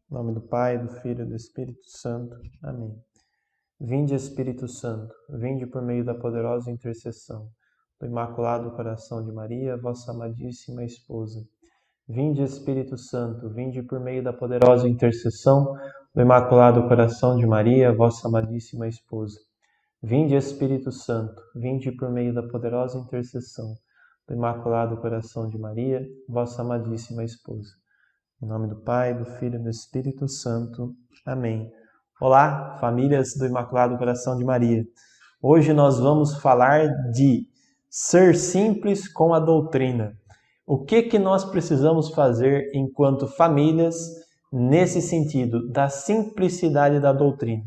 Em nome do Pai, do Filho e do Espírito Santo. Amém. Vinde, Espírito Santo, vinde por meio da poderosa intercessão do Imaculado Coração de Maria, vossa amadíssima esposa. Vinde, Espírito Santo, vinde por meio da poderosa intercessão do Imaculado Coração de Maria, vossa amadíssima esposa. Vinde, Espírito Santo, vinde por meio da poderosa intercessão do Imaculado Coração de Maria, vossa amadíssima esposa. Em nome do Pai, do Filho e do Espírito Santo. Amém. Olá, famílias do Imaculado Coração de Maria. Hoje nós vamos falar de ser simples com a doutrina. O que nós precisamos fazer enquanto famílias nesse sentido da simplicidade da doutrina?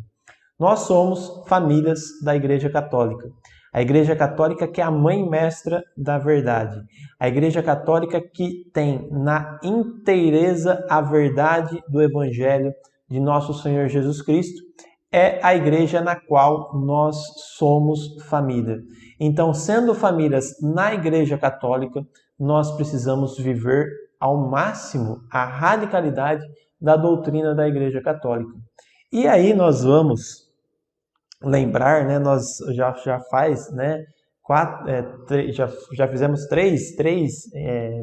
Nós somos famílias da Igreja Católica. A Igreja Católica que é a mãe mestra da verdade. A Igreja Católica que tem na inteireza a verdade do Evangelho de nosso Senhor Jesus Cristo. É a igreja na qual nós somos família. Então, sendo famílias na Igreja Católica, nós precisamos viver ao máximo a radicalidade da doutrina da Igreja Católica. E aí nós vamos lembrar, né, nós já faz, né, já fizemos três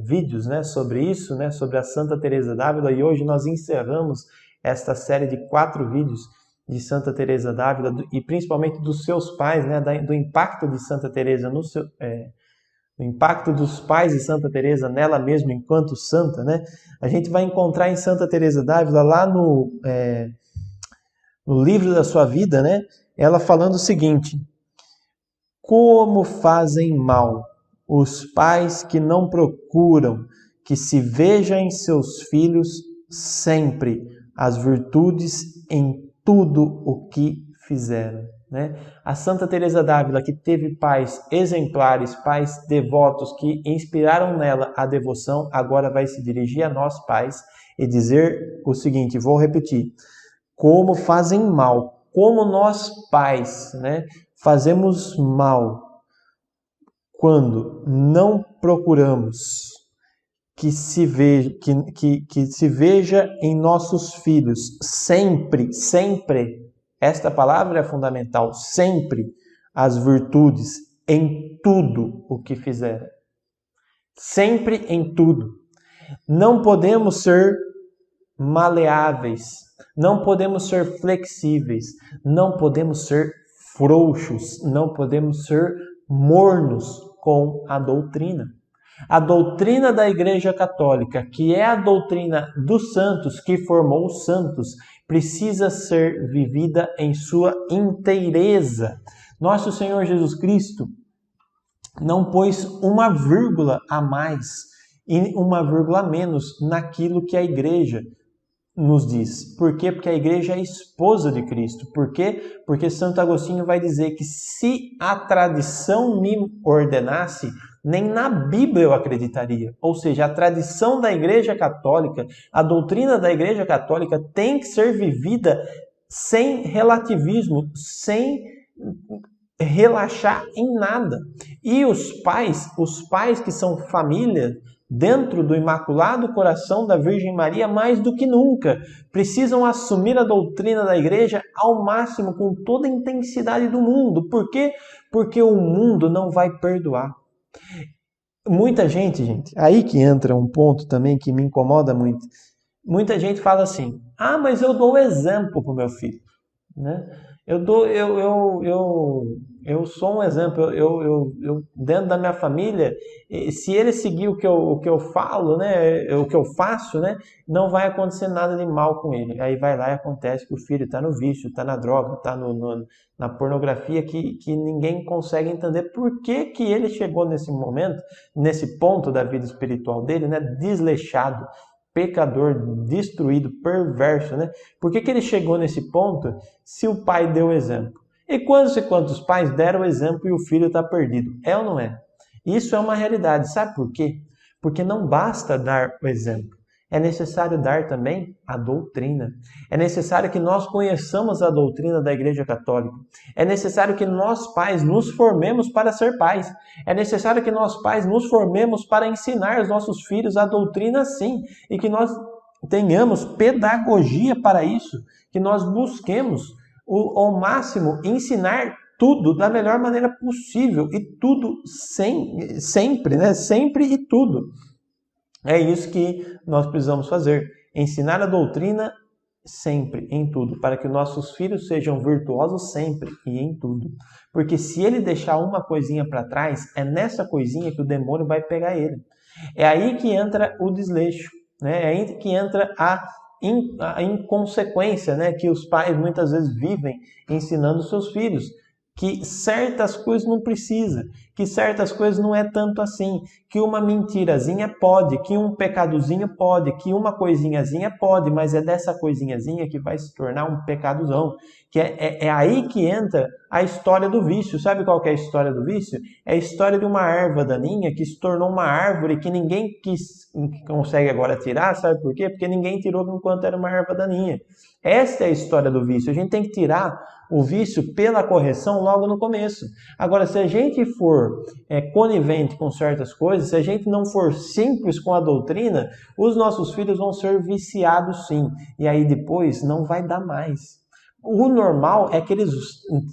vídeos, né, sobre isso, né, sobre a Santa Teresa d'Ávila, e hoje nós encerramos esta série de 4 vídeos de Santa Teresa d'Ávila e principalmente dos seus pais, né, do impacto de Santa Teresa no seu, o impacto dos pais de Santa Teresa nela mesma enquanto santa, né? A gente vai encontrar em Santa Teresa d'Ávila lá no livro da sua vida, né? Ela falando o seguinte: como fazem mal os pais que não procuram que se veja em seus filhos sempre as virtudes em tudo o que fizeram, né? A Santa Teresa d'Ávila, que teve pais exemplares, pais devotos que inspiraram nela a devoção, agora vai se dirigir a nós pais e dizer o seguinte, vou repetir: como fazem mal, como nós pais, né, fazemos mal quando não procuramos que se veja em nossos filhos sempre, esta palavra é fundamental, sempre as virtudes em tudo o que fizeram. Sempre em tudo. Não podemos ser maleáveis, não podemos ser flexíveis, não podemos ser frouxos, não podemos ser mornos com a doutrina. A doutrina da Igreja Católica, que é a doutrina dos santos, que formou os santos, precisa ser vivida em sua inteireza. Nosso Senhor Jesus Cristo não pôs uma vírgula a mais e uma vírgula a menos naquilo que a Igreja nos diz. Por quê? Porque a Igreja é a esposa de Cristo. Por quê? Porque Santo Agostinho vai dizer que se a tradição me ordenasse, nem na Bíblia eu acreditaria. Ou seja, a tradição da Igreja Católica, a doutrina da Igreja Católica tem que ser vivida sem relativismo, sem relaxar em nada. E os pais que são família dentro do Imaculado Coração da Virgem Maria, mais do que nunca, precisam assumir a doutrina da Igreja ao máximo, com toda a intensidade do mundo. Por quê? Porque o mundo não vai perdoar. Muita gente, aí que entra um ponto também que me incomoda muito. Muita gente fala assim: ah, mas eu dou exemplo para o meu filho, né? Eu sou um exemplo, eu dentro da minha família, se ele seguir o que eu falo, né, o que eu faço, né, não vai acontecer nada de mal com ele. Aí vai lá e acontece que o filho está no vício, está na droga, está na pornografia, que ninguém consegue entender por que ele chegou nesse momento, nesse ponto da vida espiritual dele, né, desleixado, pecador, destruído, perverso, né? Por que ele chegou nesse ponto se o pai deu exemplo? E quantos pais deram exemplo e o filho está perdido? É ou não é? Isso é uma realidade. Sabe por quê? Porque não basta dar o exemplo. É necessário dar também a doutrina. É necessário que nós conheçamos a doutrina da Igreja Católica. É necessário que nós pais nos formemos para ser pais. É necessário que nós pais nos formemos para ensinar aos nossos filhos a doutrina sim. E que nós tenhamos pedagogia para isso, que nós busquemos ao máximo ensinar tudo da melhor maneira possível e tudo sempre, né? Sempre e tudo. É isso que nós precisamos fazer, ensinar a doutrina sempre, em tudo, para que nossos filhos sejam virtuosos sempre e em tudo. Porque se ele deixar uma coisinha para trás, é nessa coisinha que o demônio vai pegar ele. É aí que entra o desleixo, né? É aí que entra a inconsequência, né? Que os pais muitas vezes vivem ensinando seus filhos. Que certas coisas não precisa, que certas coisas não é tanto assim, que uma mentirazinha pode, que um pecadozinho pode, que uma coisinhazinha pode, mas é dessa coisinhazinha que vai se tornar um pecadozão. Que é aí que entra a história do vício. Sabe qual que é a história do vício? É a história de uma erva daninha que se tornou uma árvore que ninguém consegue agora tirar. Sabe por quê? Porque ninguém tirou enquanto era uma erva daninha. Essa é a história do vício. A gente tem que tirar o vício pela correção logo no começo. Agora, se a gente for conivente com certas coisas, se a gente não for simples com a doutrina, os nossos filhos vão ser viciados sim. E aí depois não vai dar mais. O normal é que eles,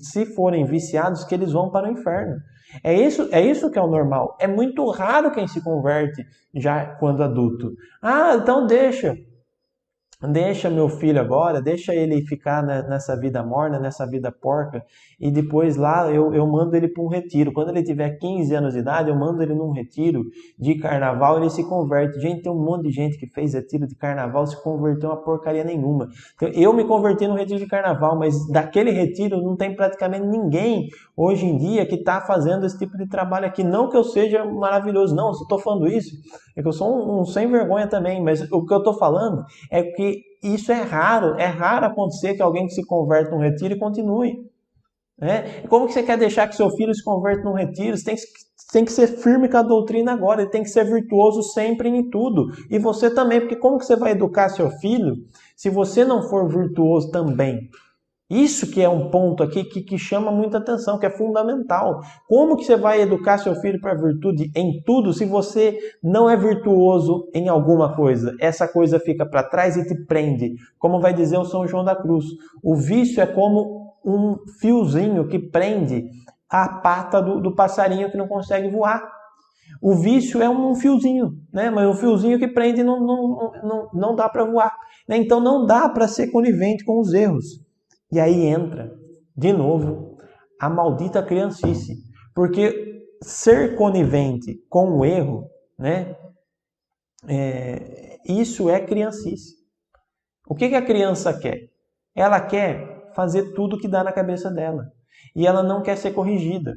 se forem viciados, que eles vão para o inferno. É isso que é o normal. É muito raro quem se converte já quando adulto. Ah, então deixa meu filho agora, deixa ele ficar nessa vida morna, nessa vida porca, e depois lá eu mando ele para um retiro. Quando ele tiver 15 anos de idade, eu mando ele num retiro de carnaval, ele se converte. Gente, tem um monte de gente que fez retiro de carnaval, se converteu uma porcaria nenhuma. Então, eu me converti no retiro de carnaval, mas daquele retiro não tem praticamente ninguém hoje em dia que está fazendo esse tipo de trabalho aqui. Não que eu seja maravilhoso, não, se eu estou falando isso, é que eu sou um sem vergonha também, mas o que eu estou falando é que isso é raro acontecer que alguém que se converte num retiro e continue. Né? Como que você quer deixar que seu filho se converta num retiro? Você tem que ser firme com a doutrina agora, ele tem que ser virtuoso sempre em tudo. E você também, porque como que você vai educar seu filho se você não for virtuoso também? Isso que é um ponto aqui que chama muita atenção, que é fundamental. Como que você vai educar seu filho para a virtude em tudo se você não é virtuoso em alguma coisa? Essa coisa fica para trás e te prende. Como vai dizer o São João da Cruz, o vício é como um fiozinho que prende a pata do passarinho que não consegue voar. O vício é um fiozinho, né? Mas um fiozinho que prende não dá para voar. Então não dá para ser conivente com os erros. E aí entra, de novo, a maldita criancice. Porque ser conivente com o erro, né? Isso é criancice. O que a criança quer? Ela quer fazer tudo que dá na cabeça dela. E ela não quer ser corrigida.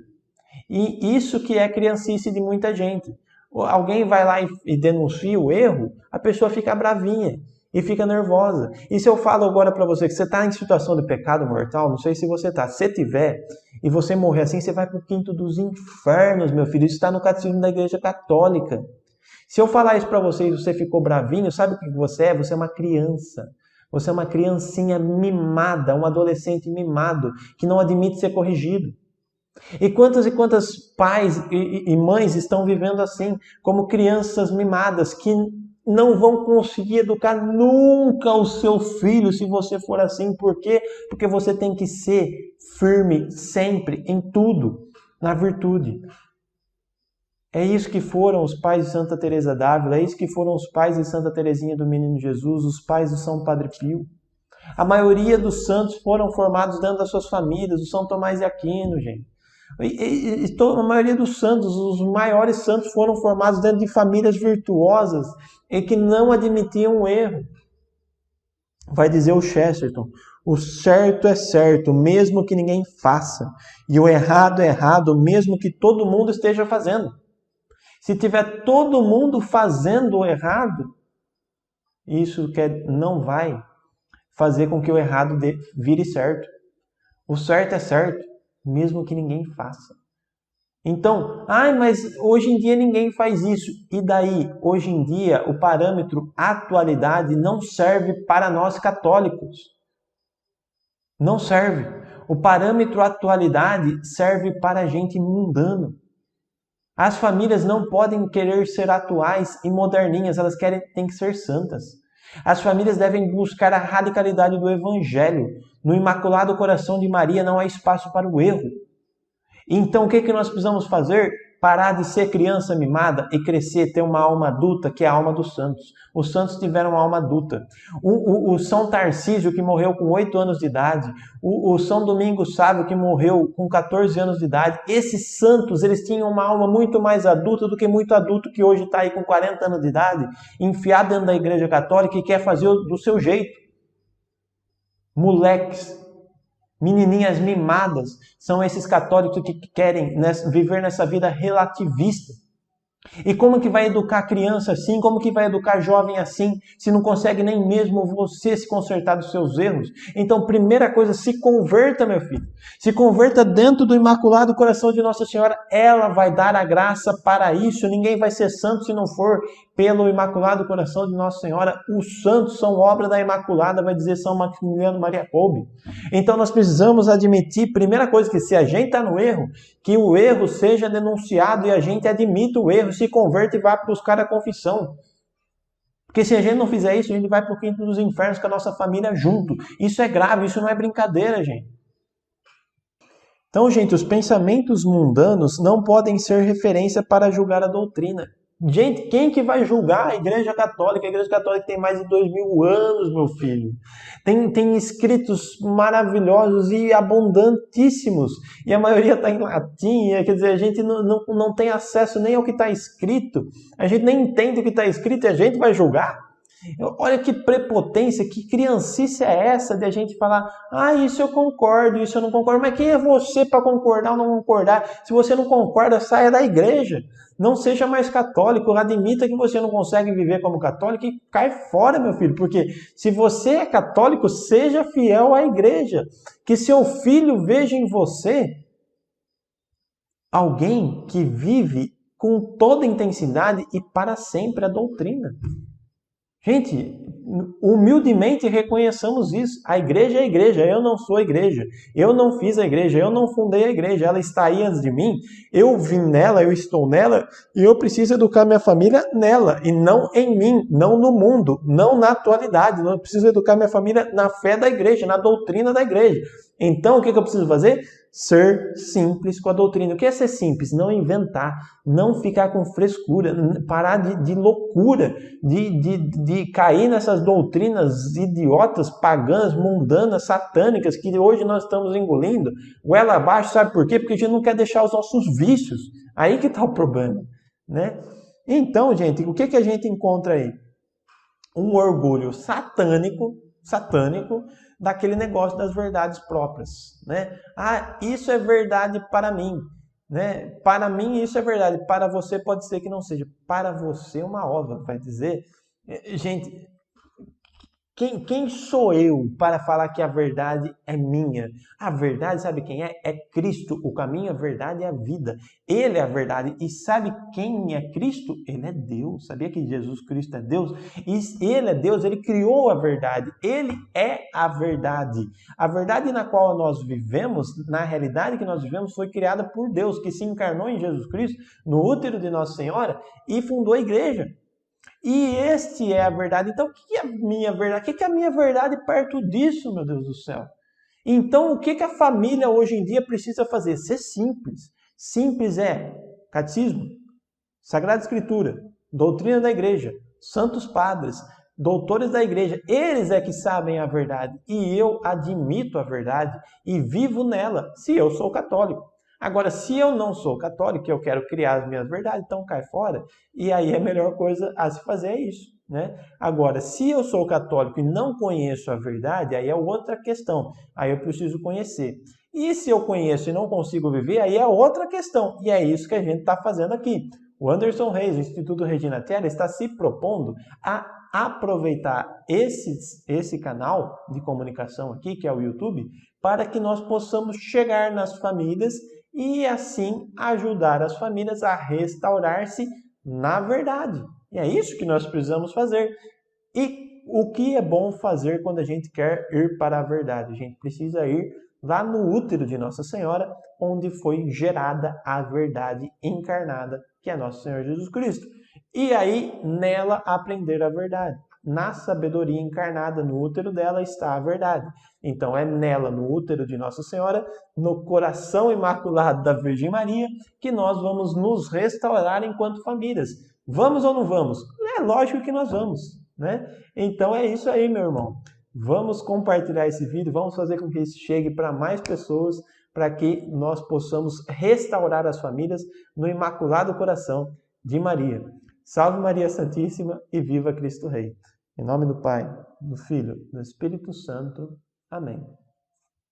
E isso que é criancice de muita gente. Alguém vai lá e denuncia o erro, a pessoa fica bravinha. E fica nervosa. E se eu falo agora para você que você está em situação de pecado mortal, não sei se você está. Se tiver e você morrer assim, você vai para o quinto dos infernos, meu filho. Isso está no catecismo da Igreja Católica. Se eu falar isso para você e você ficou bravinho, sabe o que você é? Você é uma criança. Você é uma criancinha mimada, um adolescente mimado, que não admite ser corrigido. E quantas pais e mães estão vivendo assim, como crianças mimadas, que não vão conseguir educar nunca o seu filho se você for assim. Por quê? Porque você tem que ser firme sempre, em tudo, na virtude. É isso que foram os pais de Santa Teresa d'Ávila, é isso que foram os pais de Santa Teresinha do Menino Jesus, os pais do São Padre Pio. A maioria dos santos foram formados dentro das suas famílias, o São Tomás de Aquino, gente. A maioria dos santos, os maiores santos, foram formados dentro de famílias virtuosas e que não admitiam o erro. Vai dizer o Chesterton: o certo é certo, mesmo que ninguém faça, e o errado é errado, mesmo que todo mundo esteja fazendo. Se tiver todo mundo fazendo o errado, isso não vai fazer com que o errado vire certo. O certo é certo, mesmo que ninguém faça. Então, mas hoje em dia ninguém faz isso. E daí? Hoje em dia, o parâmetro atualidade não serve para nós católicos. Não serve. O parâmetro atualidade serve para a gente mundano. As famílias não podem querer ser atuais e moderninhas, elas têm que ser santas. As famílias devem buscar a radicalidade do Evangelho. No Imaculado Coração de Maria não há espaço para o erro. Então, o que nós precisamos fazer? Parar de ser criança mimada e crescer, ter uma alma adulta, que é a alma dos santos. Os santos tiveram uma alma adulta. O São Tarcísio, que morreu com 8 anos de idade, o São Domingos Sávio, que morreu com 14 anos de idade, esses santos, eles tinham uma alma muito mais adulta do que muito adulto que hoje está aí com 40 anos de idade, enfiado dentro da Igreja Católica e quer fazer do seu jeito. Moleques, menininhas mimadas, são esses católicos que querem viver nessa vida relativista. E como que vai educar criança assim? Como que vai educar jovem assim? Se não consegue nem mesmo você se consertar dos seus erros? Então, primeira coisa, se converta, meu filho. Se converta dentro do Imaculado Coração de Nossa Senhora. Ela vai dar a graça para isso. Ninguém vai ser santo se não for pelo Imaculado Coração de Nossa Senhora. Os santos são obra da Imaculada, vai dizer São Maximiliano Maria Kolbe. Então, nós precisamos admitir, primeira coisa, que se a gente está no erro, que o erro seja denunciado e a gente admita o erro, se converte e vá buscar a confissão. Porque se a gente não fizer isso, a gente vai para o quinto dos infernos com a nossa família junto. Isso é grave, isso não é brincadeira, gente. Então, gente, os pensamentos mundanos não podem ser referência para julgar a doutrina. Gente, quem que vai julgar a Igreja Católica? A Igreja Católica tem mais de 2000 anos, meu filho. Tem escritos maravilhosos e abundantíssimos. E a maioria está em latim. Quer dizer, a gente não tem acesso nem ao que está escrito. A gente nem entende o que está escrito e a gente vai julgar. Olha que prepotência, que criancice é essa de a gente falar: ah, isso eu concordo, isso eu não concordo. Mas quem é você para concordar ou não concordar? Se você não concorda, saia da igreja. Não seja mais católico, admita que você não consegue viver como católico e cai fora, meu filho. Porque se você é católico, seja fiel à igreja. Que seu filho veja em você alguém que vive com toda intensidade e para sempre a doutrina. Gente, humildemente reconheçamos isso. A igreja é a igreja, eu não sou a igreja. Eu não fiz a igreja, eu não fundei a igreja. Ela está aí antes de mim, eu vim nela, eu estou nela, e eu preciso educar minha família nela, e não em mim, não no mundo, não na atualidade. Eu preciso educar minha família na fé da igreja, na doutrina da igreja. Então, o que eu preciso fazer? Ser simples com a doutrina. O que é ser simples? Não inventar, não ficar com frescura, parar de loucura, de cair nessas doutrinas idiotas, pagãs, mundanas, satânicas, que hoje nós estamos engolindo, goela abaixo, sabe por quê? Porque a gente não quer deixar os nossos vícios. Aí que está o problema, né? Então, gente, o que a gente encontra aí? Um orgulho satânico, daquele negócio das verdades próprias, né? Ah, isso é verdade para mim, né? Para mim isso é verdade, para você pode ser que não seja. Para você uma ova, vai dizer. Gente, quem sou eu para falar que a verdade é minha? A verdade, sabe quem é? É Cristo. O caminho, a verdade é a vida. Ele é a verdade. E sabe quem é Cristo? Ele é Deus. Sabia que Jesus Cristo é Deus? E ele é Deus, ele criou a verdade. Ele é a verdade. A verdade na qual nós vivemos, na realidade que nós vivemos, foi criada por Deus, que se encarnou em Jesus Cristo, no útero de Nossa Senhora, e fundou a igreja. E este é a verdade. Então, o que é a minha verdade? O que é a minha verdade perto disso, meu Deus do céu? Então, o que a família hoje em dia precisa fazer? Ser simples. Simples é catecismo, Sagrada Escritura, doutrina da igreja, santos padres, doutores da igreja. Eles é que sabem a verdade. E eu admito a verdade e vivo nela, se eu sou católico. Agora, se eu não sou católico e eu quero criar as minhas verdades, então cai fora. E aí a melhor coisa a se fazer é isso, né? Agora, se eu sou católico e não conheço a verdade, aí é outra questão. Aí eu preciso conhecer. E se eu conheço e não consigo viver, aí é outra questão. E é isso que a gente está fazendo aqui. O Anderson Reis, do Instituto Regina Terra, está se propondo a aproveitar esse canal de comunicação aqui, que é o YouTube, para que nós possamos chegar nas famílias e assim ajudar as famílias a restaurar-se na verdade. E é isso que nós precisamos fazer. E o que é bom fazer quando a gente quer ir para a verdade? A gente precisa ir lá no útero de Nossa Senhora, onde foi gerada a verdade encarnada, que é Nosso Senhor Jesus Cristo. E aí, nela, aprender a verdade. na sabedoria encarnada no útero dela está a verdade. Então é nela, no útero de Nossa Senhora, no coração imaculado da Virgem Maria, que nós vamos nos restaurar enquanto famílias. Vamos ou não vamos? É lógico que nós vamos, né? Então é isso aí, meu irmão. Vamos compartilhar esse vídeo, vamos fazer com que isso chegue para mais pessoas, para que nós possamos restaurar as famílias no Imaculado Coração de Maria. Salve Maria Santíssima e viva Cristo Rei. Em nome do Pai, do Filho, do Espírito Santo. Amém.